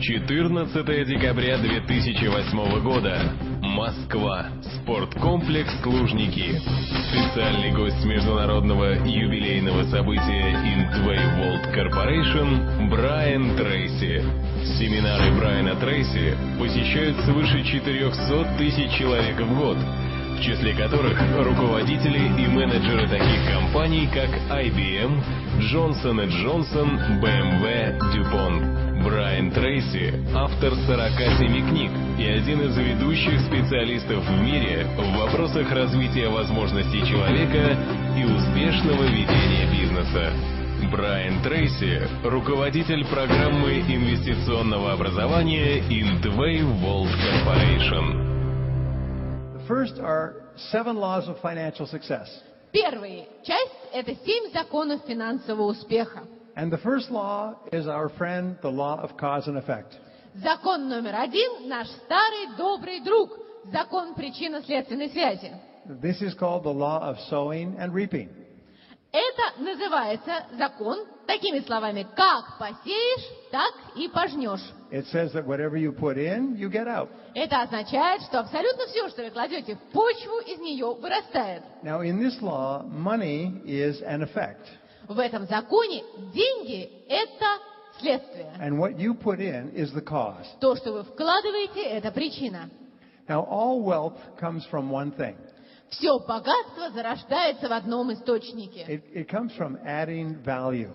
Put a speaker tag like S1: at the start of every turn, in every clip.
S1: 14 декабря 2008 года. Москва. Спорткомплекс «Лужники». Специальный гость международного юбилейного события Intway World Corporation Брайан Трейси. Семинары Брайана Трейси посещают свыше 400 тысяч человек в год, в числе которых руководители и менеджеры таких компаний, как IBM, Johnson & Johnson, BMW, DuPont. Брайан Трейси – автор 47 книг и один из ведущих специалистов в мире в вопросах развития возможностей человека и успешного ведения бизнеса. Брайан Трейси – руководитель программы инвестиционного образования Intway World Corporation.
S2: First are 7 laws of financial success.
S3: Первая часть – это 7 законов финансового успеха.
S2: And the first law is our friend, the law of cause and effect.
S3: Закон номер 1 – наш старый добрый друг, закон причинно-следственной связи.
S2: This is called the law of sowing and reaping.
S3: Это называется закон такими словами: как посеешь, так и пожнешь.
S2: It says that whatever you put in, you get out.
S3: Это означает, что абсолютно все, что вы кладете в почву, из нее вырастает.
S2: Now, in this law, money is an effect.
S3: В этом законе деньги – это следствие.
S2: And what you put in is the cause.
S3: То, что вы вкладываете – это причина.
S2: Now, all wealth comes from one thing.
S3: Все богатство зарождается в одном источнике.
S2: It comes from adding value.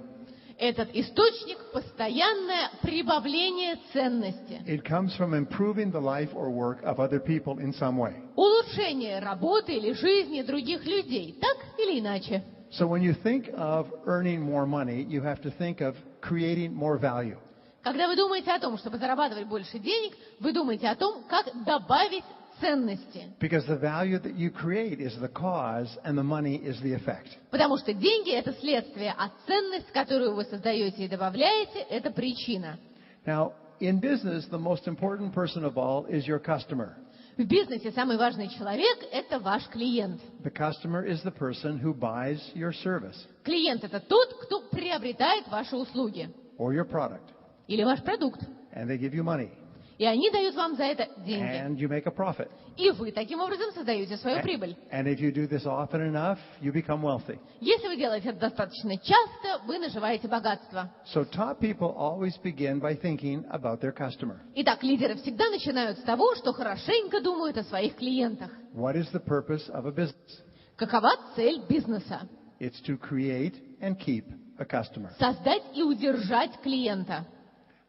S3: Этот источник – постоянное прибавление ценности.
S2: It comes from improving the life or work of other people in some way.
S3: Улучшение работы или жизни других людей, так или иначе.
S2: So when you think of earning more money, you have to think of creating more value.
S3: Когда вы думаете о том, чтобы зарабатывать больше денег, вы думаете о том, как добавить ценности.
S2: Because the value that you create is the cause and the money is the effect.
S3: Потому что деньги – это следствие, а ценность, которую вы создаете и добавляете – это причина.
S2: Now, in business, the most important person of all is your customer.
S3: В бизнесе самый важный человек – это ваш клиент.
S2: The customer is the person who buys your service
S3: Клиент – это тот, кто приобретает ваши услуги
S2: or your product,
S3: или ваш продукт.
S2: and they give you money,
S3: И они дают вам за это деньги.
S2: and you make a profit.
S3: И вы таким образом создаете свою прибыль.
S2: And if you do this often enough, you become wealthy.
S3: Если вы делаете это достаточно часто, вы наживаете богатство.
S2: So top people always begin by thinking about their customer.
S3: Итак, лидеры всегда начинают с того, что хорошенько думают о своих клиентах.
S2: What is the purpose of a business?
S3: Какова цель бизнеса?
S2: It's to create and keep a customer.
S3: Создать и удержать клиента.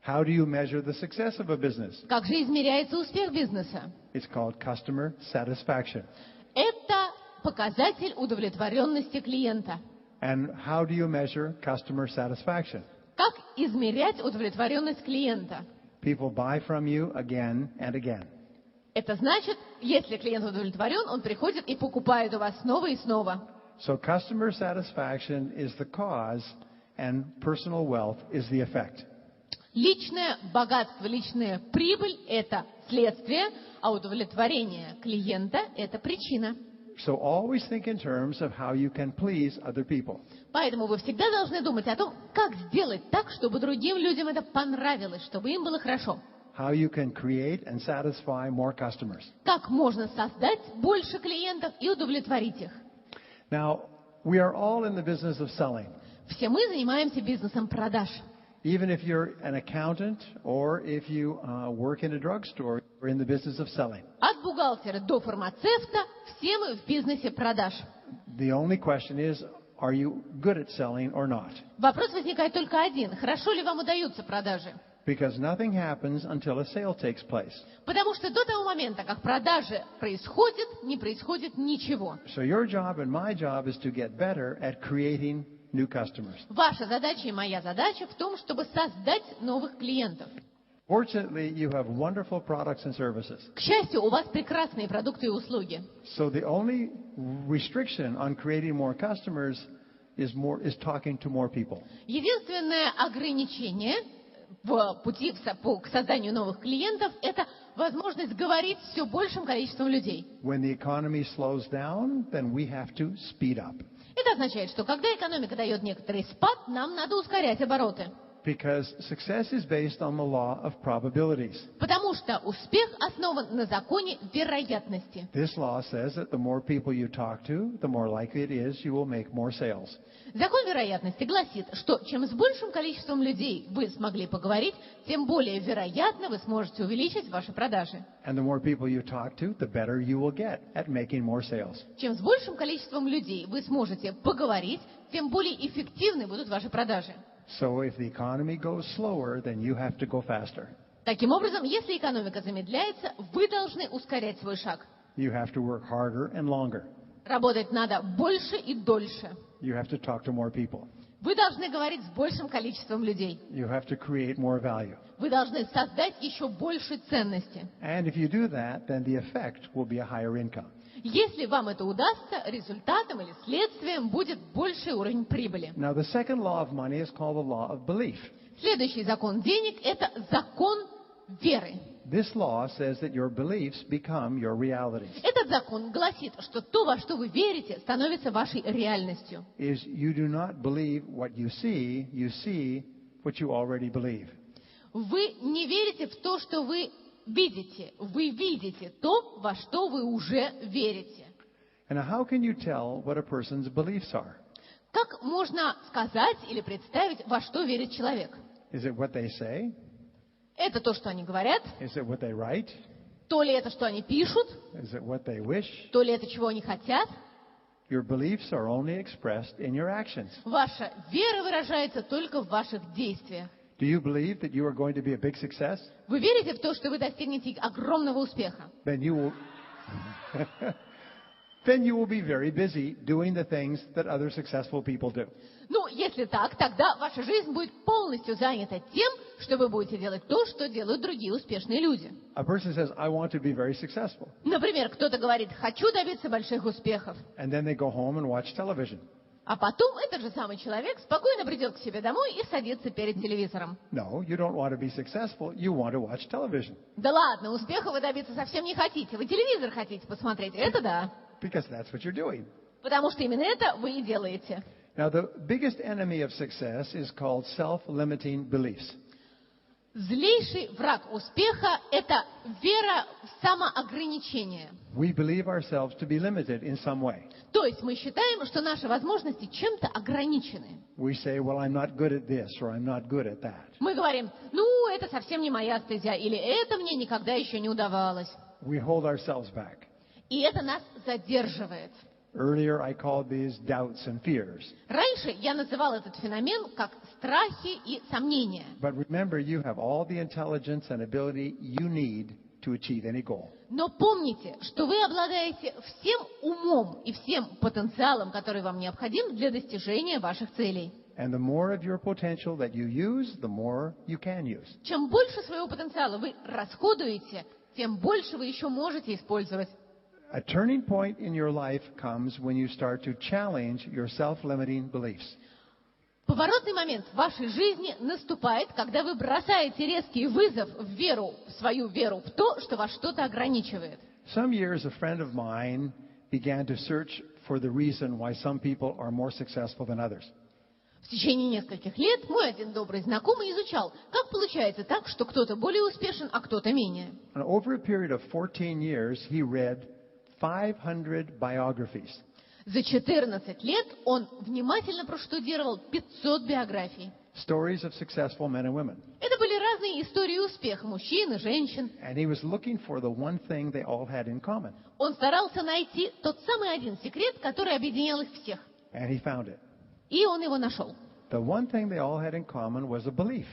S2: How do you measure the success of a business?
S3: Как же измеряется успех бизнеса?
S2: It's called customer satisfaction.
S3: Это показатель удовлетворенности клиента.
S2: And how do you measure customer satisfaction?
S3: Как измерять удовлетворенность клиента?
S2: People buy from you again and again.
S3: Это значит, если клиент удовлетворен, он приходит и покупает у вас снова и снова.
S2: So customer satisfaction is the cause and personal wealth is the effect.
S3: Личное богатство, личная прибыль – это следствие, а удовлетворение клиента – это причина.
S2: So always think in terms of how you can please other people.
S3: Поэтому вы всегда должны думать о том, как сделать так, чтобы другим людям это понравилось, чтобы им было хорошо.
S2: How you can create and satisfy more customers.
S3: Как можно создать больше клиентов и удовлетворить их.
S2: Now, we are all in the business of selling.
S3: Все мы занимаемся бизнесом продаж.
S2: Even if you're an accountant or if you work in a drugstore, you're in the business of selling.
S3: От бухгалтера до фармацевта все мы в бизнесе продаж.
S2: The only question is, are you good at selling or not?
S3: Вопрос возникает только один. Хорошо ли вам удаются продажи?
S2: Because nothing happens until a sale takes place.
S3: Потому что до того момента, как продажи происходят, не происходит ничего.
S2: So your job and my job is to get better at creating new customers.
S3: Ваша задача и моя задача в том, чтобы создать новых клиентов.
S2: Fortunately, you have wonderful products and services.
S3: К счастью, у вас прекрасные продукты и услуги.
S2: So the only restriction on creating more customers is talking to more people.
S3: Единственное ограничение в пути к созданию новых клиентов – это возможность говорить с все большим количеством людей.
S2: When the economy slows down, then we have to speed up.
S3: Это означает, что когда экономика дает некоторый спад, нам надо ускорять обороты.
S2: Because success is based on the law of probabilities.
S3: Потому что успех основан на законе вероятности.
S2: This law says that the more people you talk to, the more likely it is you will make more sales.
S3: Закон вероятности гласит, что чем с большим количеством людей вы смогли поговорить, тем более вероятно вы сможете увеличить ваши продажи.
S2: And the more people you talk to, the better you will get at making more sales.
S3: Чем с большим количеством людей вы сможете поговорить, тем более эффективны будут ваши продажи.
S2: So if the economy goes slower, then you have to go faster.
S3: Таким образом, если экономика замедляется, вы должны ускорять свой шаг.
S2: You have to work harder and longer.
S3: Работать надо больше и дольше.
S2: You have to talk to more people.
S3: Вы должны говорить с большим количеством людей.
S2: You have to create more value.
S3: Вы должны создать еще больше ценности.
S2: And if you do that, then the effect will be a higher income.
S3: Если вам это удастся, результатом или следствием будет больший уровень прибыли.
S2: Now, the second law of money is called the law of belief.
S3: Следующий закон денег – это закон веры.
S2: This law says that your beliefs become your reality.
S3: Этот закон гласит, что то, во что вы верите, становится вашей реальностью.
S2: Is you do not believe what you see what you already believe.
S3: Вы не верите в то, что вы видите то, во что вы уже верите.
S2: And how can you tell what a person's beliefs are?
S3: Как можно сказать или представить, во что верит человек?
S2: Is it what they say?
S3: Это то, что они говорят?
S2: Is it what they write?
S3: То ли это, что они пишут?
S2: Is it what they wish?
S3: То ли это, чего они хотят?
S2: Your beliefs are only expressed in your actions.
S3: Ваша вера выражается только в ваших действиях.
S2: Do you believe that you are going to be a big success?
S3: Вы верите в то, что вы достигнете огромного успеха?
S2: Then you will be very busy doing the things that other successful people do.
S3: Ну, если так, тогда ваша жизнь будет полностью занята тем, что вы будете делать то, что делают другие успешные люди.
S2: A person says, I want to be very successful.
S3: Например, кто-то говорит, хочу добиться больших успехов.
S2: And then they go home and watch television.
S3: А потом этот же самый человек спокойно придет к себе домой и садится перед телевизором.
S2: No, you don't want to be successful. You want to watch television.
S3: Да ладно, успеха вы добиться совсем не хотите. Вы телевизор хотите посмотреть. Это да.
S2: Because that's what you're doing.
S3: Потому что именно это вы и делаете.
S2: Now, the biggest enemy of success is called self-limiting beliefs.
S3: Злейший враг успеха – это вера в самоограничение.
S2: We believe ourselves to be limited in some way.
S3: То есть мы считаем, что наши возможности чем-то ограничены.
S2: We say, well, I'm not good at this, or I'm not good at that.
S3: Мы говорим, ну, это совсем не моя стезя, или это мне никогда еще не удавалось.
S2: We hold ourselves back.
S3: И это нас задерживает.
S2: Earlier, I called these doubts and fears.
S3: Раньше я называл этот феномен как страхи и сомнения.
S2: But remember, you have all the intelligence and ability you need to achieve any goal.
S3: Но помните, что вы обладаете всем умом и всем потенциалом, который вам необходим для достижения ваших целей.
S2: And the more of your potential that you use, the more you can use.
S3: Чем больше своего потенциала вы расходуете, тем больше вы еще можете использовать.
S2: A turning point in your life comes when you start to challenge your self-limiting beliefs.
S3: Поворотный момент в вашей жизни наступает, когда вы бросаете резкий вызов в веру, в свою веру в то, что вас что-то ограничивает.
S2: Some years, a friend of mine began to search for the reason why some people are more successful than others.
S3: В течение нескольких лет мой один добрый знакомый изучал, как получается так, что кто-то более успешен, а кто-то менее.
S2: And over a period of 14 years, he read 500 biographies.
S3: За 14 лет он внимательно проштудировал 500 биографий.
S2: Stories of successful men and women.
S3: Это были разные истории успеха мужчин и женщин.
S2: And he was looking for the one thing they all had in common.
S3: Он старался найти тот самый один секрет, который объединял их всех.
S2: And he found it.
S3: И он его нашел.
S2: The one thing they all had in common was a belief.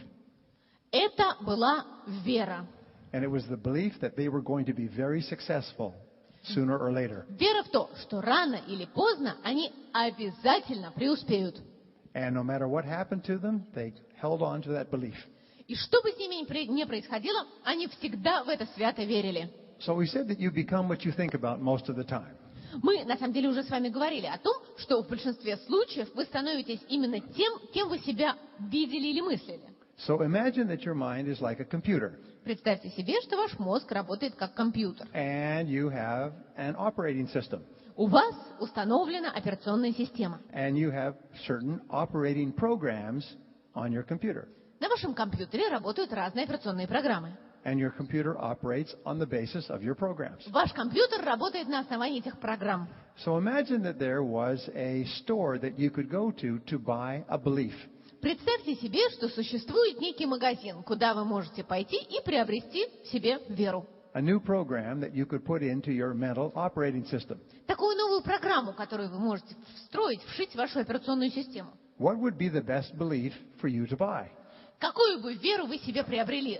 S3: Это была вера.
S2: And it was the belief that they were going to be very successful sooner or later.
S3: Вера в то, что рано или поздно они обязательно преуспеют.
S2: And no matter what happened to them, they held on to that belief.
S3: И что бы с ними ни происходило, они всегда в это свято верили.
S2: So we said that you become what you think about most of the time.
S3: Мы, на самом деле, уже с вами говорили о том, что в большинстве случаев вы становитесь именно тем, кем вы себя видели или мыслили.
S2: So imagine that your mind is like a computer.
S3: Представьте себе, что ваш мозг работает как компьютер.
S2: And you have an operating system.
S3: У вас установлена операционная система.
S2: And you have certain operating programs on your computer.
S3: На вашем компьютере работают разные операционные программы.
S2: And your computer operates on the basis of your programs.
S3: Ваш компьютер работает на основании этих программ.
S2: So imagine that there was a store that you could go to buy a belief.
S3: Представьте себе, что существует некий магазин, куда вы можете пойти и приобрести себе веру.
S2: A new program that you could put into your mental operating system.
S3: Такую новую программу, которую вы можете встроить, вшить в вашу операционную систему.
S2: What would be the best belief for you to buy?
S3: Какую бы веру вы себе приобрели?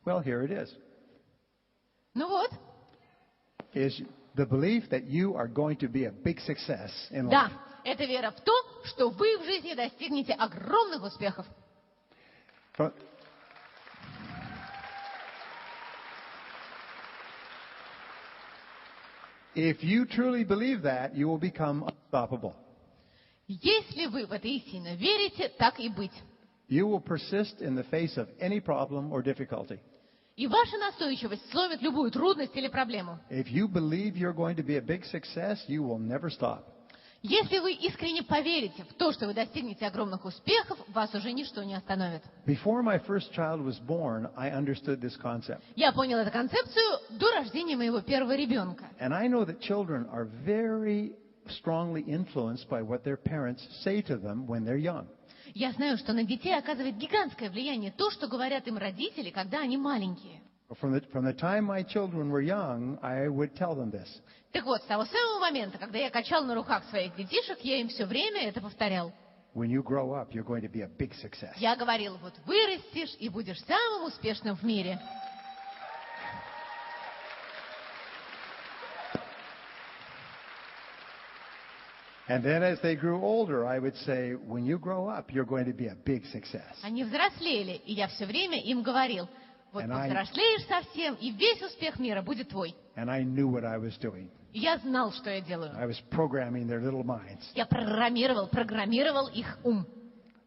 S2: Well, here it is.
S3: Ну вот.
S2: Is the belief that you are going to be a big success in life.
S3: Да, это вера в то, что вы в жизни достигнете огромных успехов.
S2: But if you truly believe that, you will become unstoppable.
S3: Если вы в это истинно верите, так и быть.
S2: You will persist in the face of any problem or difficulty.
S3: И ваша настойчивость сломит любую трудность или проблему.
S2: If you believe you're going to be a big success, you will never stop.
S3: Если вы искренне поверите в то, что вы достигнете огромных успехов, вас уже ничто не остановит.
S2: Before my first child was born, I understood this concept.
S3: Я понял эту концепцию до рождения моего первого ребенка.
S2: And I know that children are very strongly influenced by what their parents say to them when they're young.
S3: Я знаю, что на детей оказывает гигантское влияние то, что говорят им родители, когда они маленькие.
S2: From the time my children were young, I would tell them this.
S3: Так вот, с того самого момента, когда я качал на руках своих детишек, я им все время это повторял.
S2: When you grow up, you're going to be a big success.
S3: Я говорил, вот вырастешь и будешь самым успешным в мире.
S2: And then as they grew older, I would say, when you grow up, you're going to be a big success.
S3: Они взрослели, и я все время им говорил, вот повзрослеешь совсем, и весь успех мира будет твой.
S2: And I knew what I was doing.
S3: И я знал, что я делаю.
S2: I was programming their little minds.
S3: Я программировал их ум.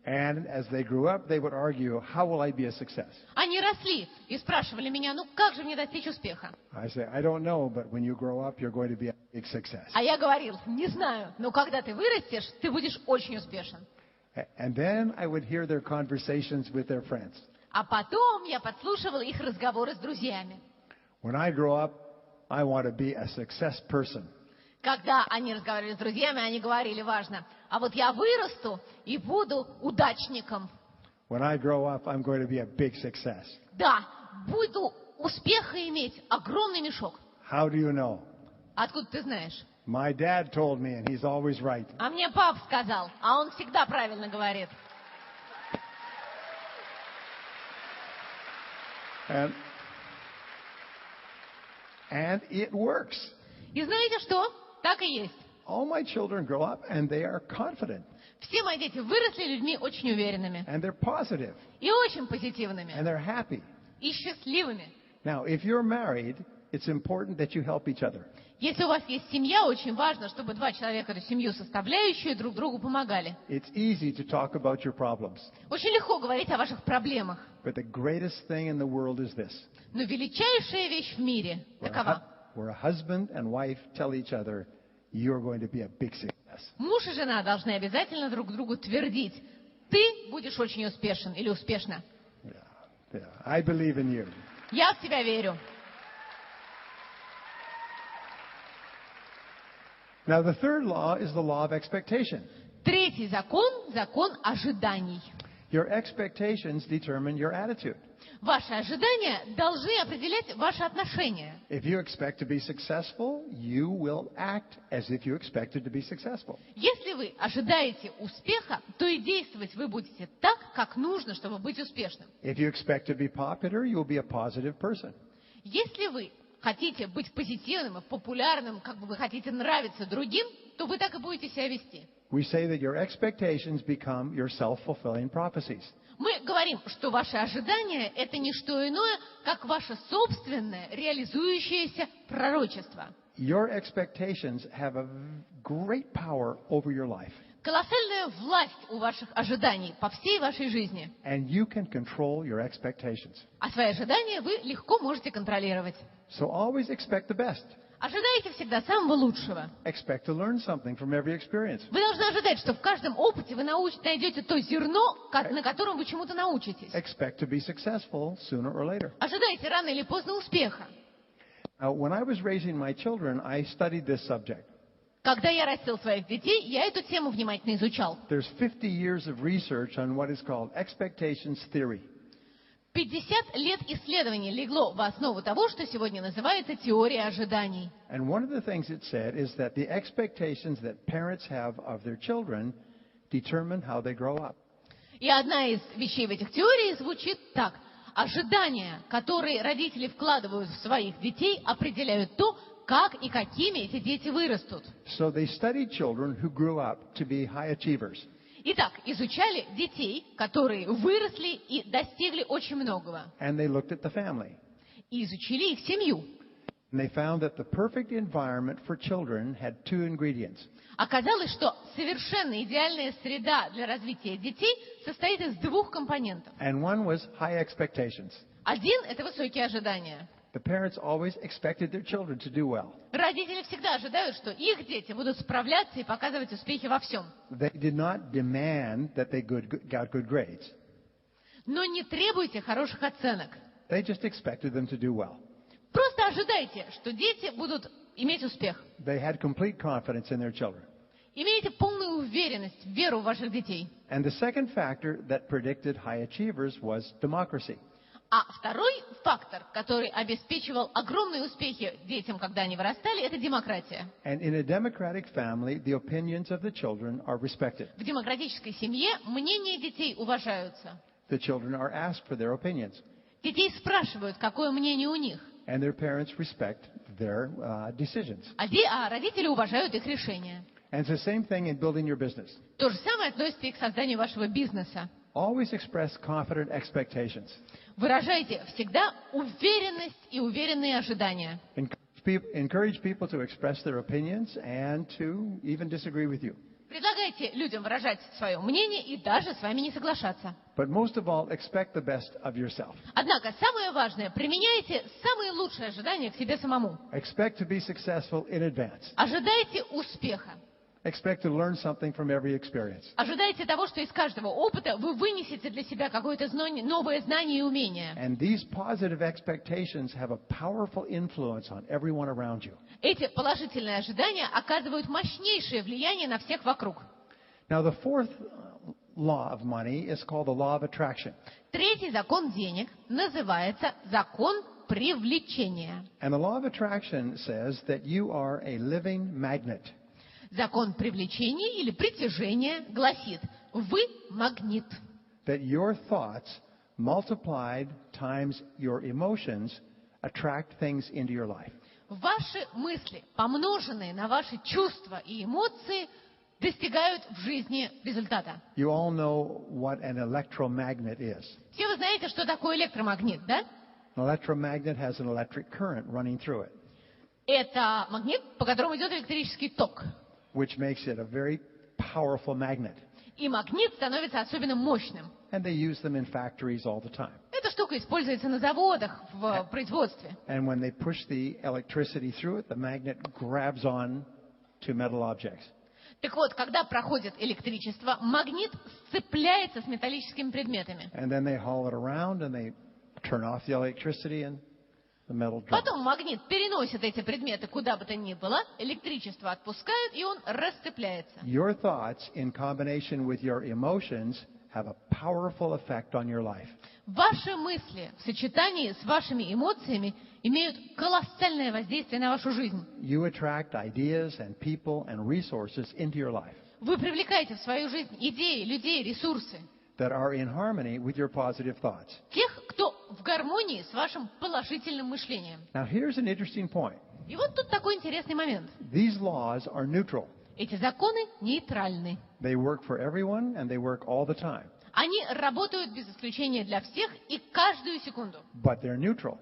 S2: And as they grew up, they would argue, how will I be a success?
S3: Они росли и спрашивали меня, ну как же мне достичь успеха?
S2: I say, I don't know, but when you grow up, you're going to be a big success.
S3: А я говорил, не знаю, но когда ты вырастешь, ты будешь очень успешен.
S2: And then I would hear their conversations with their friends.
S3: А потом я подслушивал их разговоры с друзьями.
S2: When I grow up, I want to be a success person.
S3: Когда они разговаривали с друзьями, они говорили, важно, а вот я вырасту и буду удачником.
S2: When I grow up, I'm going to be a big success.
S3: Да, буду успеха иметь, огромный мешок.
S2: How do you know?
S3: Откуда ты знаешь?
S2: My dad told me, and he's always right.
S3: А мне папа сказал, а он всегда правильно говорит.
S2: And it works.
S3: И знаете что? Так и есть.
S2: All my children grow up and they are confident.
S3: Все мои дети выросли людьми очень уверенными.
S2: And they're positive.
S3: И очень позитивными.
S2: And they're happy.
S3: И счастливыми.
S2: Now, if you're married, it's important that you help each other.
S3: Если у вас есть семья, очень важно, чтобы два человека, эту семью составляющие, друг другу помогали.
S2: It's easy to talk about your problems.
S3: Очень легко говорить о ваших проблемах.
S2: But the greatest thing in the world is this.
S3: Но величайшая вещь в мире такова.
S2: Where a husband and wife tell each other, you're going to be a big success.
S3: Муж и жена должны обязательно друг другу твердить, ты будешь очень успешен или успешна.
S2: Yeah. I believe in you.
S3: Я в тебя верю.
S2: Now, the third law is the law of expectation.
S3: Третий закон – закон ожиданий.
S2: Your expectations determine your attitude.
S3: Ваши ожидания должны определять ваши отношения.
S2: If you expect to be successful, you will act as if you expected to be successful.
S3: Если вы ожидаете успеха, то и действовать вы будете так, как нужно, чтобы быть успешным.
S2: If you expect to be popular, you will be a positive person.
S3: Если вы хотите быть позитивным и популярным, как бы вы хотите нравиться другим, то вы так и будете себя вести.
S2: We say that your expectations become your self-fulfilling prophecies.
S3: Мы говорим, что ваши ожидания – это не что иное, как ваше собственное реализующееся пророчество.
S2: Your expectations have a great power over your life.
S3: Колоссальная власть у ваших ожиданий по всей вашей жизни.
S2: And you can control your expectations.
S3: А свои ожидания вы легко можете контролировать.
S2: So always expect the best.
S3: Ожидайте всегда самого лучшего.
S2: Expect to learn something from every experience.
S3: Вы должны ожидать, что в каждом опыте вы найдете то зерно, на котором вы чему-то научитесь.
S2: Expect to be successful sooner or later.
S3: Ожидайте рано или поздно успеха.
S2: When I was raising my children, I studied this subject.
S3: Когда я растил своих детей, я эту тему внимательно изучал.
S2: There's 50 years of research on what is called expectations theory.
S3: 50 лет исследований легло в основу того, что сегодня называется теория ожиданий.
S2: And one of the things it said is that the expectations that parents have of their children determine how they grow up.
S3: И одна из вещей в этих теориях звучит так. Ожидания, которые родители вкладывают в своих детей, определяют то, как и какими эти дети вырастут.
S2: So they studied children who grew up to be high achievers.
S3: Итак, изучали детей, которые выросли и достигли очень многого.
S2: And they looked at the family.
S3: И изучили их семью.
S2: And they found that the perfect environment for children had two ingredients.
S3: Оказалось, что совершенно идеальная среда для развития детей состоит из двух компонентов.
S2: And one was high expectations.
S3: Один – это высокие ожидания.
S2: The parents always expected their children to do well.
S3: Родители всегда ожидают, что их дети будут справляться и показывать успехи во всем.
S2: They did not demand that they got good grades.
S3: Но не требуйте хороших оценок.
S2: They just expected them to do well.
S3: Просто ожидайте, что дети будут иметь успех.
S2: They had complete confidence in their children.
S3: Имейте полную уверенность, веру в ваших детей.
S2: And the second factor that predicted high achievers was democracy.
S3: А второй фактор, который обеспечивал огромные успехи детям, когда они вырастали, это демократия.
S2: And in a democratic family, the opinions of the children are respected.
S3: В демократической семье мнения детей уважаются.
S2: The children are asked for their opinions.
S3: Детей спрашивают, какое мнение у них.
S2: And their parents respect their decisions.
S3: А родители уважают их решения.
S2: And it's the same thing in building your business.
S3: То же самое относится и к созданию вашего бизнеса.
S2: Always express confident expectations.
S3: Выражайте всегда уверенность и уверенные ожидания.
S2: Encourage people to express their opinions and to even disagree with you.
S3: Предлагайте людям выражать свое мнение и даже с вами не соглашаться.
S2: But most of all, expect the best of yourself.
S3: Однако самое важное, применяйте самые лучшие ожидания к себе самому.
S2: Expect to be successful in advance.
S3: Ожидайте успеха.
S2: Expect to learn something from every experience.
S3: Ожидайте того, что из каждого опыта вы вынесете для себя какое-то новое знание и умение.
S2: And these positive expectations have a powerful influence on everyone around you.
S3: Эти положительные ожидания оказывают мощнейшее влияние на всех вокруг.
S2: Now, the fourth law of money is called the law of attraction.
S3: Третий закон денег называется закон привлечения.
S2: And the law of attraction says that you are a living magnet.
S3: Закон привлечения или притяжения гласит: вы магнит.
S2: That your thoughts multiplied times your emotions attract things into your life.
S3: Ваши мысли, помноженные на ваши чувства и эмоции, достигают в жизни результата.
S2: You all know what an electromagnet is.
S3: Все вы знаете, что такое электромагнит, да?
S2: An electromagnet has an electric current running through it.
S3: Это магнит, по которому идет электрический ток.
S2: Which makes it a very powerful magnet.
S3: И магнит становится особенно мощным.
S2: And they use them in factories all the time.
S3: Эта штука используется на заводах, в производстве.
S2: And when they push the electricity through it, the magnet grabs on to metal objects.
S3: Так вот, когда проходит электричество, магнит сцепляется с металлическими предметами.
S2: And then they haul it around and they turn off the electricity and the metal drops.
S3: Потом магнит переносит эти предметы куда бы то ни было, электричество отпускают, и он расцепляется.
S2: Your thoughts in combination with your emotions have a powerful effect on your life.
S3: Ваши мысли в сочетании с вашими эмоциями имеют колоссальное воздействие на вашу жизнь.
S2: You attract ideas and people and resources into your life
S3: Вы привлекаете в свою жизнь идеи, людей, ресурсы.
S2: that are in harmony with your positive thoughts.
S3: Тех, кто в гармонии с вашим положительным мышлением.
S2: Now, here's an interesting point.
S3: И вот тут такой интересный момент.
S2: These laws are neutral.
S3: Эти законы нейтральны.
S2: They work for everyone and they work all the time.
S3: Они работают без исключения для всех и каждую секунду.
S2: But they're neutral.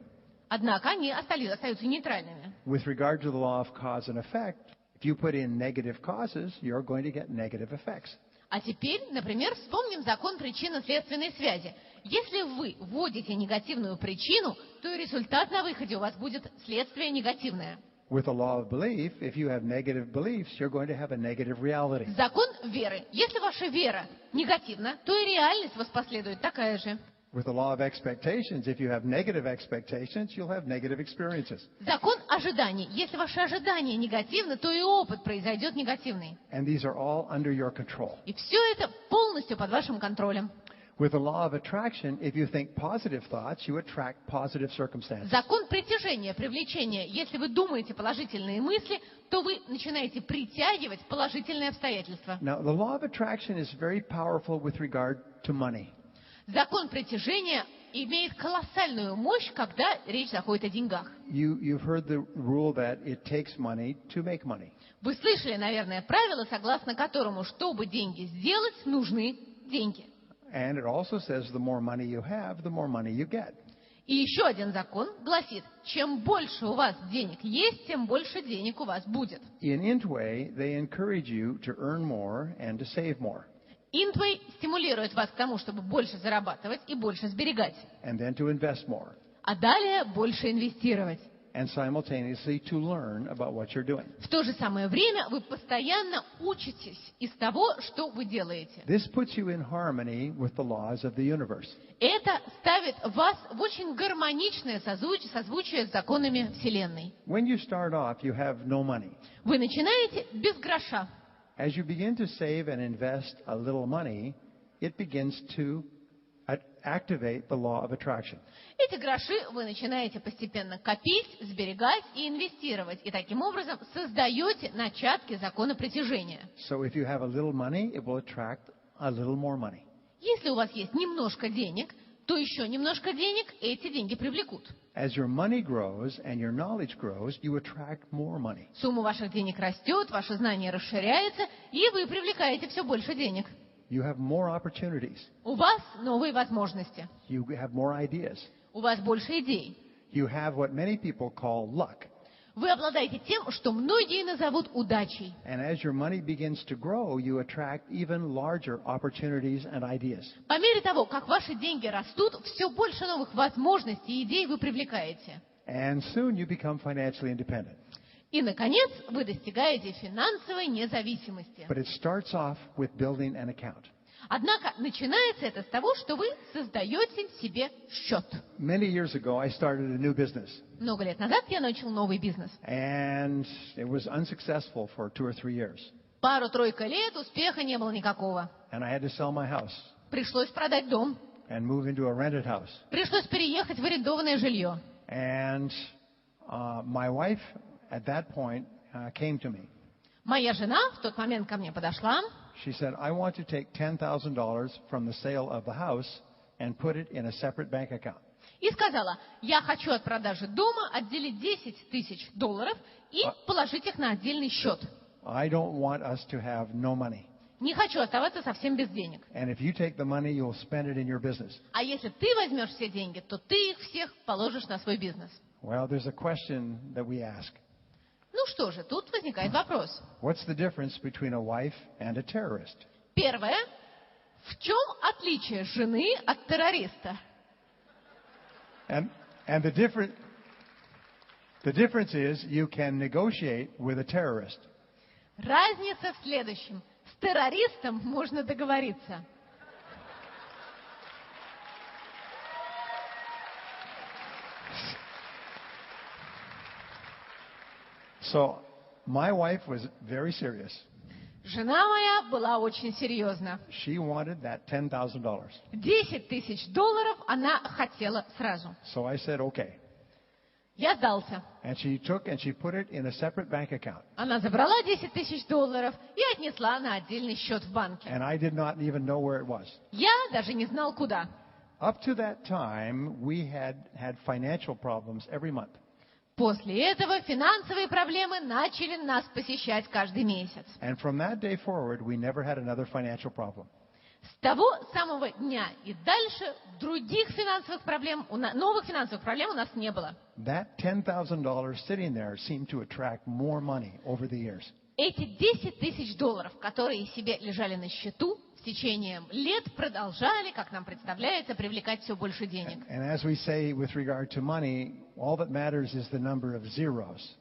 S3: Однако они остаются нейтральными.
S2: With regard to the law of cause and effect, if you put in negative causes, you're going to get negative effects.
S3: А теперь, например, вспомним закон причинно-следственной связи. Если вы вводите негативную причину, то и результат на выходе у вас будет следствие негативное.
S2: With the law of belief, if you have negative beliefs, you're going to have a negative reality.
S3: Закон веры. Если ваша вера негативна, то и реальность вас последует такая же.
S2: With the law of expectations, if you have negative expectations, you'll have negative experiences.
S3: Закон ожиданий. Если ваши ожидания негативны, то и опыт произойдет негативный.
S2: And these are all under your control.
S3: И все это полностью под вашим контролем.
S2: With the law of attraction, if you think positive thoughts, you attract positive circumstances.
S3: Закон притяжения, привлечения. Если вы думаете положительные мысли, то вы начинаете притягивать положительные обстоятельства.
S2: Now, the law of attraction is very powerful with regard to money.
S3: Закон притяжения имеет колоссальную мощь, когда речь заходит о деньгах.
S2: You've heard the rule that it takes money to make money.
S3: Вы слышали, наверное, правило, согласно которому, чтобы деньги сделать, нужны деньги.
S2: And it also says the more money you have, the more money you get.
S3: И еще один закон гласит, чем больше у вас денег есть, тем больше денег у вас будет.
S2: In Intway, they encourage you to earn more and to save more.
S3: Интвей стимулирует вас к тому, чтобы больше зарабатывать и больше сберегать.
S2: And then to invest more.
S3: А далее больше инвестировать.
S2: And simultaneously to learn about what you're doing.
S3: В то же самое время вы постоянно учитесь из того, что вы делаете.
S2: This puts you in harmony with the laws of the universe.
S3: Это ставит вас в очень гармоничное созвучие с законами Вселенной.
S2: When you start off, you have no money.
S3: Вы начинаете без гроша.
S2: As you begin to save and invest a little money, it begins to activate the law of attraction.
S3: Эти гроши вы начинаете постепенно копить, сберегать и инвестировать. И таким образом создаете начатки закона притяжения.
S2: So if you have a little money, it will attract a little more money.
S3: Если у вас есть немножко денег, то еще немножко денег эти деньги привлекут.
S2: As your money grows and your knowledge grows, you attract more money.
S3: Сумма ваших денег растет, ваше знание расширяется, и вы привлекаете все больше денег.
S2: You have more opportunities.
S3: У вас новые возможности.
S2: You have more ideas.
S3: У вас больше идей.
S2: You have what many people call luck.
S3: Вы обладаете тем, что многие назовут удачей.
S2: And as your money begins to grow, you attract even larger opportunities and ideas.
S3: По мере того, как ваши деньги растут, все больше новых возможностей и идей вы привлекаете.
S2: And soon you become financially independent.
S3: И, наконец, вы достигаете финансовой независимости.
S2: But it starts off with building an account.
S3: Однако начинается это с того, что вы создаете себе счет.
S2: Many years ago, I started a new business.
S3: Много лет назад я начал новый бизнес.
S2: And it was unsuccessful for 2 or 3 years.
S3: Пару-тройка лет успеха не было никакого.
S2: And I had to sell my house
S3: Пришлось продать дом.
S2: and move into a rented house.
S3: Пришлось переехать в арендованное жилье.
S2: And my wife, at that point, came to me.
S3: Моя жена в тот момент ко мне подошла.
S2: She said, I want to take $10,000 from the sale of the house and put it in a separate bank account.
S3: И сказала, я хочу от продажи дома отделить $10 тысяч и положить их на отдельный счет.
S2: I don't want us to have no money.
S3: Не хочу оставаться совсем без денег.
S2: And if you take the money, you'll spend it in your business.
S3: А если ты возьмешь все деньги, то ты их всех положишь на свой бизнес.
S2: Well, there's a question that we ask.
S3: Ну что же, тут возникает вопрос.
S2: What's the difference between a wife and a terrorist?
S3: Первое. В чем отличие жены от террориста?
S2: And the difference is you can negotiate with a terrorist.
S3: Разница в следующем. С террористом можно договориться.
S2: So my wife was very serious.
S3: Жена моя была очень серьезна.
S2: She wanted that $10,000.
S3: $10 тысяч она хотела сразу.
S2: So I said, okay.
S3: Я сдался.
S2: And she took and she put it in a separate bank account.
S3: Она забрала $10 тысяч и отнесла на отдельный счет в банке.
S2: And I did not even know where it was.
S3: Я даже не знал, куда.
S2: Up to that time, we had financial problems every month.
S3: После этого финансовые проблемы начали нас посещать каждый месяц.
S2: And from that day forward, we never had another financial problem.
S3: С того самого дня и дальше других финансовых проблем, новых финансовых проблем у нас не было.
S2: That $10,000 sitting there seemed to attract more money over the years.
S3: Эти $10 тысяч, которые себе лежали на счету, в течение лет продолжали, как нам представляется, привлекать все больше денег.
S2: And as we say with regard to money, all that matters is the number of zeros.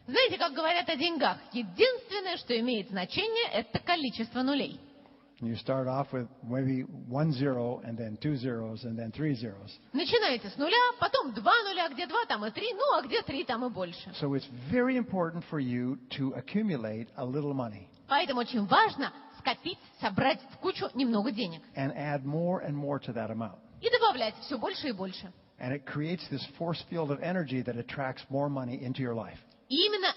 S3: Знаете, как говорят о деньгах, единственное, что имеет значение, это количество нулей.
S2: You start off with maybe 1 zero, and then 2 zeros, and then 3 zeros.
S3: Начинаете с нуля, потом 2 нуля, где 2, там и 3, ну а где 3, там и больше.
S2: So it's very important for you to accumulate a little money
S3: Поэтому очень важно скопить, собрать в кучу немного денег.
S2: and add more and more to that amount.
S3: И добавлять все больше и больше.
S2: And it creates this force field of energy that attracts more money into your life.
S3: И именно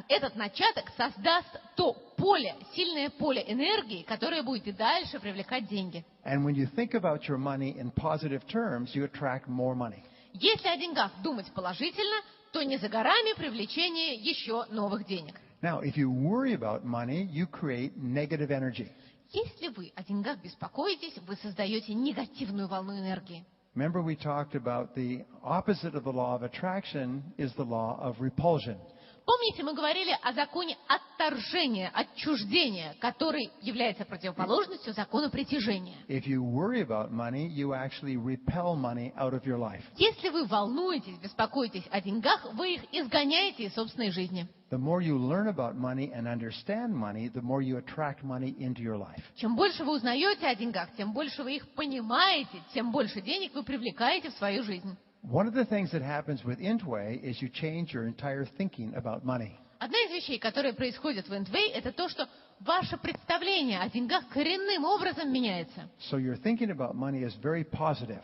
S3: этот начаток создаст то поле, сильное поле энергии, которое будет и дальше привлекать деньги.
S2: And when you think about your money in positive terms, you attract more money.
S3: Если о деньгах думать положительно, то не за горами привлечение еще новых денег.
S2: Now, if you worry about money, you create negative energy.
S3: Если вы о деньгах беспокоитесь, вы создаете негативную волну энергии.
S2: Remember, we talked about the opposite of the law of attraction is the law of repulsion.
S3: Помните, мы говорили о законе отторжения, отчуждения, который является противоположностью закону притяжения.
S2: If you worry about money, you actually repel money out of your life.
S3: Если вы волнуетесь, беспокоитесь о деньгах, вы их изгоняете из собственной жизни.
S2: The more you learn about money and understand money, the more you attract money into your life.
S3: Чем больше вы узнаете о деньгах, тем больше вы их понимаете, тем больше денег вы привлекаете в свою жизнь.
S2: One of the things that happens with Intway is you change your entire thinking about money.
S3: Одна из вещей, которые происходят в Intway, это то, что ваше представление о деньгах коренным образом меняется.
S2: So your thinking about money is very positive.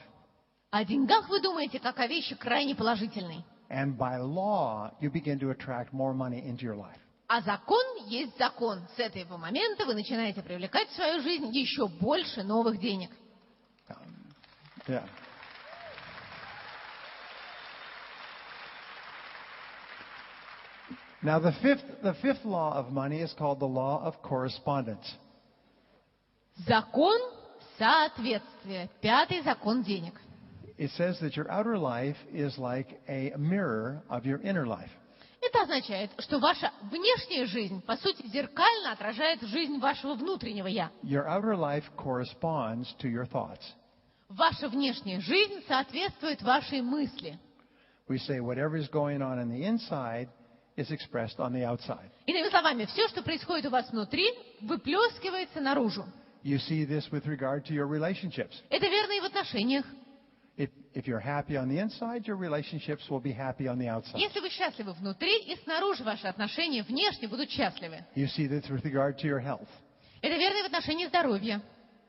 S3: О деньгах вы думаете как о вещи крайне положительной.
S2: And by law, you begin to attract more money into your life.
S3: А закон есть закон. С этого момента вы начинаете привлекать в свою жизнь еще больше новых денег.
S2: Yeah. Now, the fifth law of money is called the law of correspondence.
S3: Закон соответствия. Пятый закон денег.
S2: It says that your outer life is like a mirror of your inner life.
S3: Это означает, что ваша внешняя жизнь, по сути, зеркально отражает жизнь вашего внутреннего «я».
S2: Your outer life corresponds to your thoughts.
S3: Ваша внешняя жизнь соответствует вашей мысли.
S2: We say whatever is going on the inside is expressed on the outside.
S3: Иными словами, все, что происходит у вас внутри, выплескивается наружу.
S2: You see this with regard to your relationships.
S3: Это верно и в отношениях.
S2: If you're happy on the inside, your relationships will be happy on the outside.
S3: Если вы счастливы внутри, и снаружи ваши отношения внешне будут счастливы.
S2: You see this with regard to your health.
S3: Это верно и в отношении здоровья.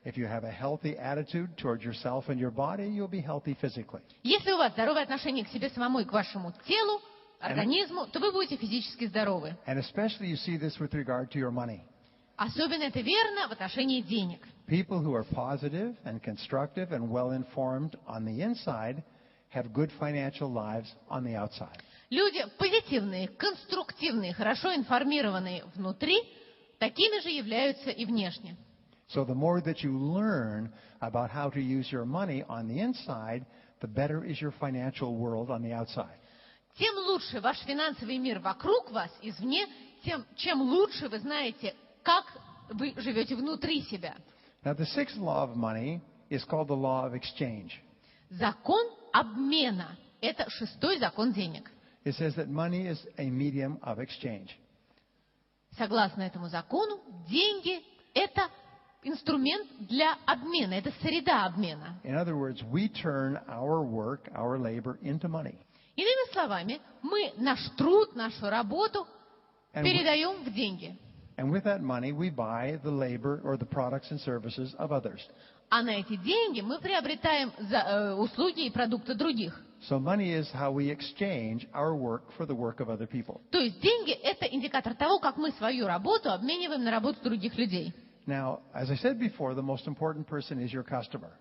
S2: If you have a healthy attitude toward yourself and your body, you'll be healthy physically.
S3: Если у вас здоровое отношение к себе самому и к вашему телу, организму, то вы будете физически здоровы.
S2: And especially you see this with regard to your money.
S3: Особенно это верно в отношении денег.
S2: People who are positive and constructive and well-informed on the inside have good financial lives on the outside.
S3: Люди позитивные, конструктивные, хорошо информированные внутри, такими же являются и внешне.
S2: So the more that you learn about how to use your money on the inside, the better is your financial world on the outside.
S3: Тем лучше ваш финансовый мир вокруг вас, извне, чем лучше вы знаете, как вы живете внутри себя.
S2: Now, the sixth law of money is called the law of exchange.
S3: Закон обмена – это шестой закон денег.
S2: It says that money is a medium of exchange.
S3: Согласно этому закону, деньги – это инструмент для обмена, это среда обмена.
S2: In other words, we turn our work, our labor into money.
S3: Иными словами, мы наш труд, нашу работу
S2: And
S3: передаем в деньги.
S2: And with that money, we buy the labor or the products and services of others.
S3: А на эти деньги мы приобретаем услуги и продукты других.
S2: So money is how we exchange our work for the work of other people.
S3: То есть деньги – это индикатор того, как мы свою работу обмениваем на работу других людей.
S2: Now, as I said before, the most important person is your customer.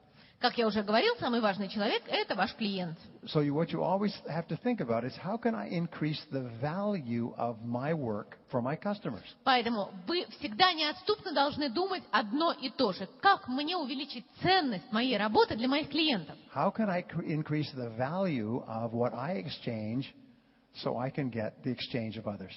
S3: Как я уже говорил, самый важный человек – это ваш клиент.
S2: So what you always have to think about is how can I increase the value of my work for my customers?
S3: Поэтому вы всегда неотступно должны думать одно и то же. Как мне увеличить ценность моей работы для моих клиентов?
S2: How can I increase the value of what I exchange so I can get the exchange of others?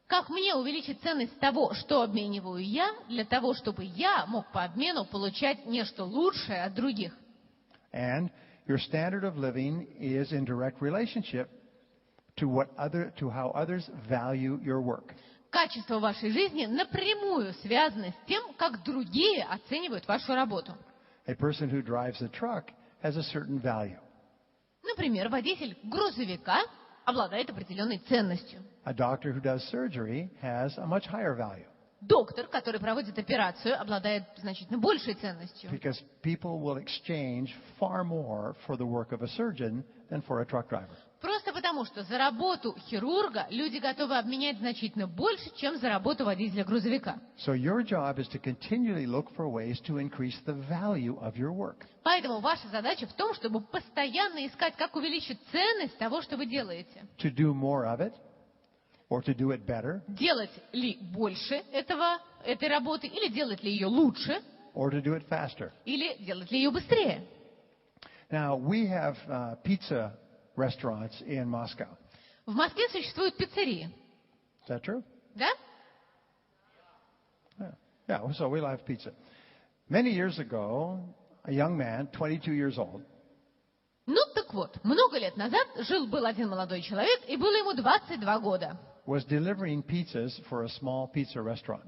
S3: Как мне увеличить ценность того, что обмениваю я, для того, чтобы я мог по обмену получать нечто лучшее от других?
S2: And your standard of living is in direct relationship to how others value your work.
S3: Качество вашей жизни напрямую связано с тем, как другие оценивают вашу работу.
S2: A person who drives a truck has a certain value.
S3: Например, водитель грузовика обладает определенной ценностью.
S2: A doctor who does surgery has a much higher value.
S3: Доктор, который проводит операцию, обладает значительно большей ценностью.
S2: Because people will exchange far more for the work of a surgeon than for a truck driver.
S3: Просто потому, что за работу хирурга люди готовы обменять значительно больше, чем за работу водителя грузовика.
S2: So your job is to continually look for ways to increase the value of your work.
S3: Поэтому ваша задача в том, чтобы постоянно искать, как увеличить ценность того, что вы делаете.
S2: To do more of it, or to do it better,
S3: Делать ли больше этой работы, или делать ли ее лучше,
S2: or to do it faster.
S3: или делать ли ее быстрее.
S2: Now, we have pizza restaurants in Moscow.
S3: В Москве существуют пиццерии.
S2: Is that true?
S3: Да?
S2: Yeah, so we love pizza. Many years ago, a young man, 22 years old,
S3: Ну так вот, много лет назад жил-был один молодой человек, и было ему 22 года.
S2: was delivering pizzas for a small pizza restaurant.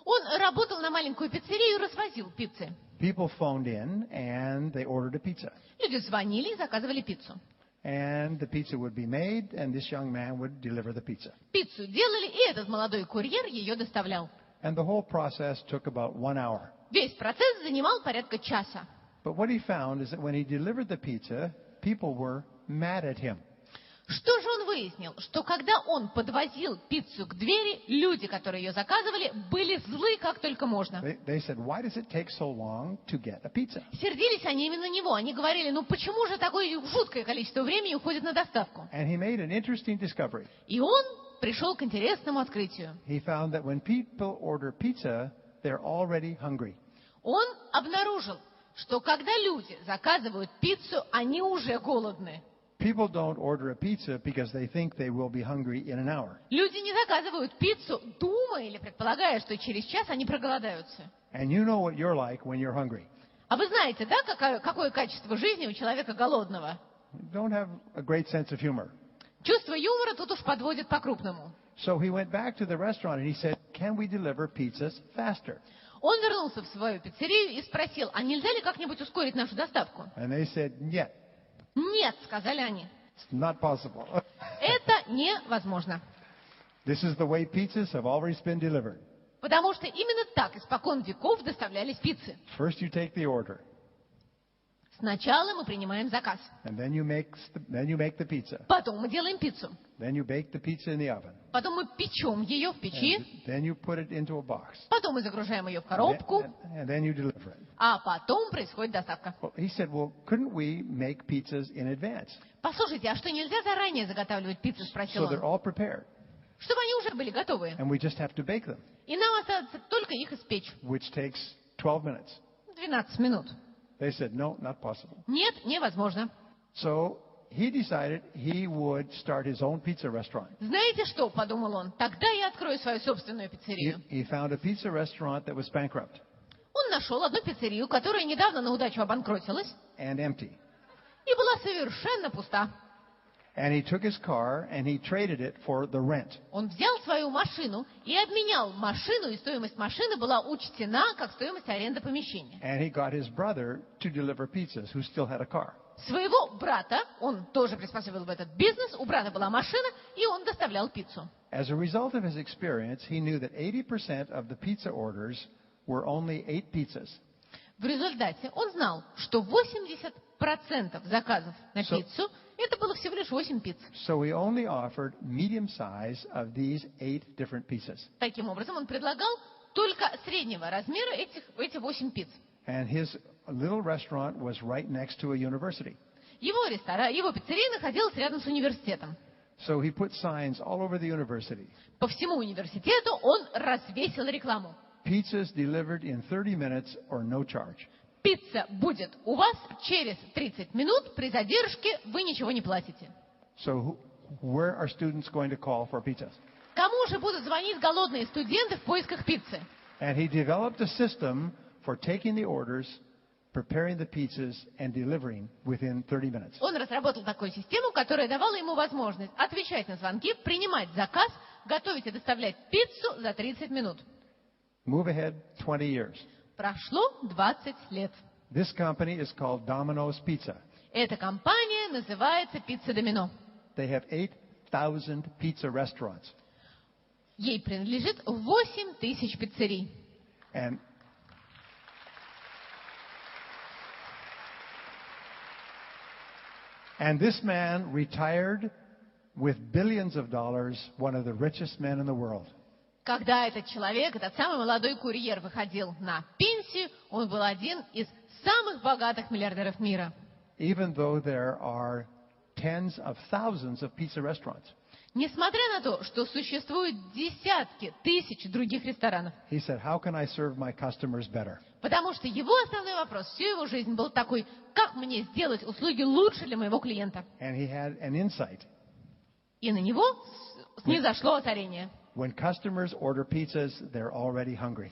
S3: Он работал на маленькую пиццерию и развозил пиццы.
S2: People phoned in and they ordered a pizza.
S3: Люди звонили и заказывали пиццу.
S2: And the pizza would be made, and this young man would deliver the pizza.
S3: Пиццу делали, и этот молодой курьер ее доставлял.
S2: And the whole process took about 1 hour.
S3: Весь процесс занимал порядка часа.
S2: But what he found is that when he delivered the pizza, people were mad at him.
S3: Что же он выяснил? Что когда он подвозил пиццу к двери, люди, которые ее заказывали, были злы как только можно.
S2: They said, why does it take so long to get a pizza?
S3: Сердились они именно на него. Они говорили, ну почему же такое жуткое количество времени уходит на доставку?
S2: And he made an interesting discovery.
S3: И он пришел к интересному открытию.
S2: He found that when people order pizza, they're already hungry.
S3: Он обнаружил, что когда люди заказывают пиццу, они уже голодны.
S2: People don't order a pizza because they think they will be hungry in an hour.
S3: Люди не заказывают пиццу, думая или предполагая, что через час они проголодаются.
S2: And you know what you're like when you're hungry.
S3: А вы знаете, да, какое качество жизни у человека голодного?
S2: You don't have a great sense of humor.
S3: Чувство юмора тут уж подводит по-крупному.
S2: So he went back to the restaurant and he said, can we deliver pizzas faster?
S3: Он вернулся в свою пиццерию и спросил, а нельзя ли как-нибудь ускорить нашу доставку?
S2: And they said, yeah,
S3: Нет, сказали они.
S2: it's not possible.
S3: Это невозможно.
S2: This is the way pizzas have always been delivered.
S3: Потому что именно так испокон веков доставлялись пиццы.
S2: First you take the order,
S3: Сначала мы принимаем заказ.
S2: and then you make the pizza.
S3: Потом мы делаем пиццу.
S2: Then you bake the pizza in the oven.
S3: Потом мы печем ее в печи.
S2: Then you put it into a box.
S3: Потом мы загружаем ее в коробку.
S2: And then you deliver it.
S3: А потом происходит доставка.
S2: Well, he said, well, couldn't we make pizzas in advance
S3: Послушайте, а что, нельзя заранее заготавливать пиццу, спросил
S2: so they're
S3: он.
S2: all prepared,
S3: Чтобы они уже были готовы.
S2: and we just have to bake them,
S3: И нам остается только их испечь.
S2: which takes 12 minutes?
S3: 12 минут.
S2: They said, no, not possible.
S3: Нет, невозможно.
S2: So he decided he would start his own pizza restaurant.
S3: Знаете что, подумал он, тогда я открою свою собственную пиццерию.
S2: He found a pizza restaurant that was bankrupt
S3: Он нашел одну пиццерию, которая недавно на удачу обанкротилась
S2: and empty.
S3: и была совершенно пуста.
S2: And he took his car and he traded it for the rent.
S3: Он взял свою машину и обменял машину, и стоимость машины была учтена как стоимость аренды помещения.
S2: And he got his brother to deliver pizzas, who still had a car.
S3: Своего брата, он тоже приспособил в этот бизнес, у брата была машина, и он доставлял пиццу.
S2: As a result of his experience, he knew that 80% of the pizza orders were only 8 pizzas.
S3: В результате он знал, что 80% заказов на пиццу это было всего лишь 8 пицц.
S2: So he only offered medium size of these 8 different pizzas.
S3: Таким образом, он предлагал только среднего размера эти 8 пицц.
S2: And his little restaurant was right next to a university.
S3: Его пиццерия находилась рядом с университетом.
S2: So he put signs all over the university.
S3: По всему университету он развесил рекламу.
S2: Pizzas delivered in 30 minutes or no charge.
S3: Пицца будет у вас через 30 минут, при задержке вы ничего не платите.
S2: So where are students going to call for pizzas?
S3: Кому же будут звонить голодные студенты в поисках пиццы?
S2: And he developed a system for taking the orders, preparing the pizzas and delivering within 30 minutes.
S3: Он разработал такую систему, которая давала ему возможность отвечать на звонки, принимать заказ, готовить и доставлять пиццу за 30 минут.
S2: Move ahead 20 years.
S3: Прошло 20 лет.
S2: This company is called Domino's Pizza.
S3: Эта компания называется «Пицца Домино».
S2: They have 8,000 pizza restaurants.
S3: Ей принадлежит 8 тысяч пиццерий.
S2: And this man retired with billions of dollars, one of the richest men in the world.
S3: Когда этот человек, этот самый молодой курьер, выходил на пенсию, он был один из самых богатых миллиардеров мира.
S2: Even though there are tens of thousands of pizza restaurants.
S3: Несмотря на то, что существуют десятки тысяч других ресторанов.
S2: He said, "How can I serve my customers better?"
S3: Потому что его основной вопрос всю его жизнь был такой: как мне сделать услуги лучше для моего клиента?
S2: And he had an insight.
S3: И на него снизошло озарение.
S2: When customers order pizzas, they're already hungry.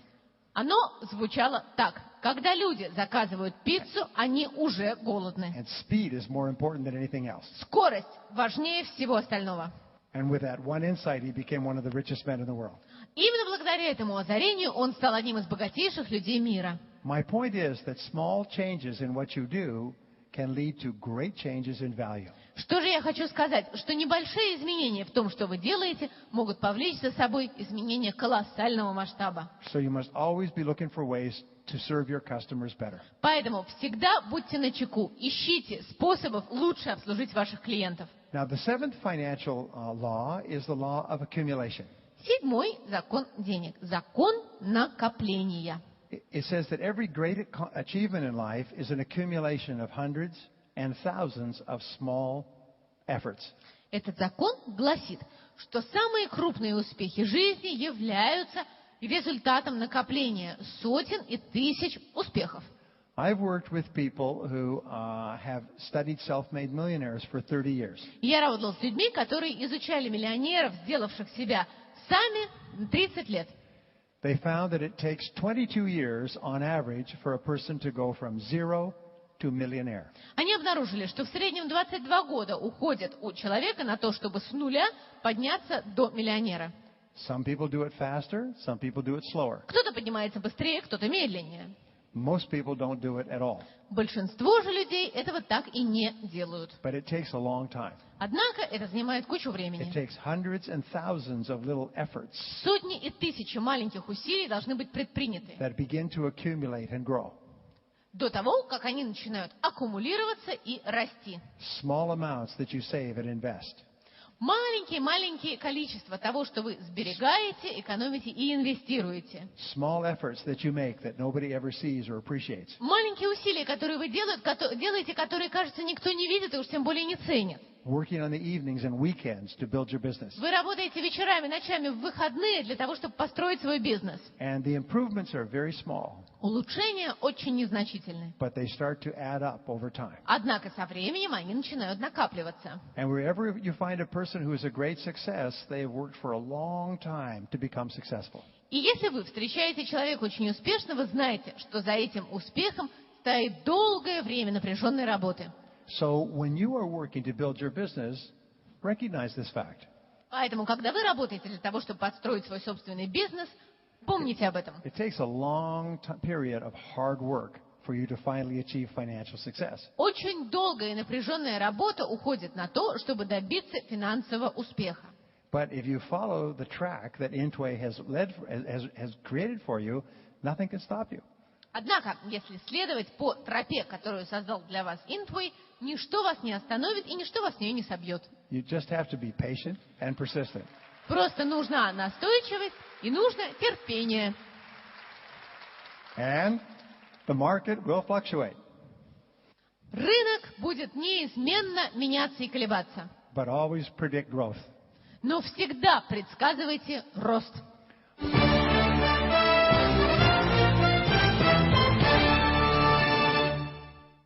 S3: Оно звучало так: когда люди заказывают пиццу, они уже голодны.
S2: And speed is more important than anything else.
S3: Скорость важнее всего остального.
S2: And with that one insight, he became one of the richest men in the world.
S3: Именно благодаря этому озарению он стал одним из богатейших людей мира.
S2: My point is that small changes in what you do can lead to great changes in value.
S3: Что же я хочу сказать? Что небольшие изменения в том, что вы делаете, могут повлечь за собой изменения колоссального масштаба.
S2: So you must always be looking for ways to serve your customers better.
S3: Поэтому всегда будьте начеку, ищите способов лучше обслужить ваших клиентов.
S2: Now, the seventh financial law is the law of accumulation.
S3: Седьмой закон денег, закон накопления.
S2: It says that every great achievement in life is an accumulation of hundreds and thousands of small efforts.
S3: Этот закон гласит, что самые крупные успехи жизни являются результатом накопления сотен и тысяч успехов.
S2: I've worked with people who have studied self-made millionaires for 30 years.
S3: Я работал с людьми, которые изучали миллионеров, сделавших себя сами 30 лет.
S2: They found that it takes 22 years on average for a person to go from zero to millionaire.
S3: Они обнаружили, что в среднем 22 года уходят у человека на то, чтобы с нуля подняться до миллионера.
S2: Some people do it faster, some people do it slower.
S3: Кто-то поднимается быстрее, кто-то медленнее.
S2: Most people don't do it at all.
S3: Большинство же людей этого так и не делают.
S2: But it takes a long time.
S3: Однако это занимает кучу
S2: It
S3: времени.
S2: takes hundreds and thousands of little efforts
S3: Сотни и тысячи маленьких усилий должны быть предприняты
S2: that begin to accumulate and grow.
S3: до того, как они начинают аккумулироваться и расти.
S2: Small amounts that you save and invest.
S3: Маленькие количества того, что вы сберегаете, экономите и инвестируете.
S2: Small efforts that you make that nobody ever sees or appreciates.
S3: Маленькие усилия, которые вы делаете, которые, кажется, никто не видит и уж тем более не ценит.
S2: Working on the evenings and weekends to build your business.
S3: Вы работаете вечерами, ночами, в выходные для того, чтобы построить свой бизнес.
S2: And the improvements are very small,
S3: Улучшения очень незначительны.
S2: but they start to add up over time.
S3: Однако со временем они начинают накапливаться.
S2: And wherever you find a person who is a great success, they have worked for a long time to become successful.
S3: И если вы встречаете человека очень успешного, знаете, что за этим успехом стоит долгое время напряженной работы.
S2: So when you are working to build your business, recognize this fact.
S3: Поэтому, когда вы работаете для того, чтобы подстроить свой собственный бизнес, помните об этом.
S2: It takes a long period of hard work for you to finally achieve financial success.
S3: Очень долгая и напряженная работа уходит на то, чтобы добиться финансового успеха.
S2: But if you follow the track that Intway has created for you, nothing can stop you.
S3: Однако, если следовать по тропе, которую создал для вас Intway, ничто вас не остановит и ничто вас с нее не собьет.
S2: You just have to be patient and persistent.
S3: Просто нужна настойчивость и нужно терпение.
S2: And the market will fluctuate,
S3: Рынок будет неизменно меняться и колебаться.
S2: but always predict growth.
S3: Но всегда предсказывайте рост.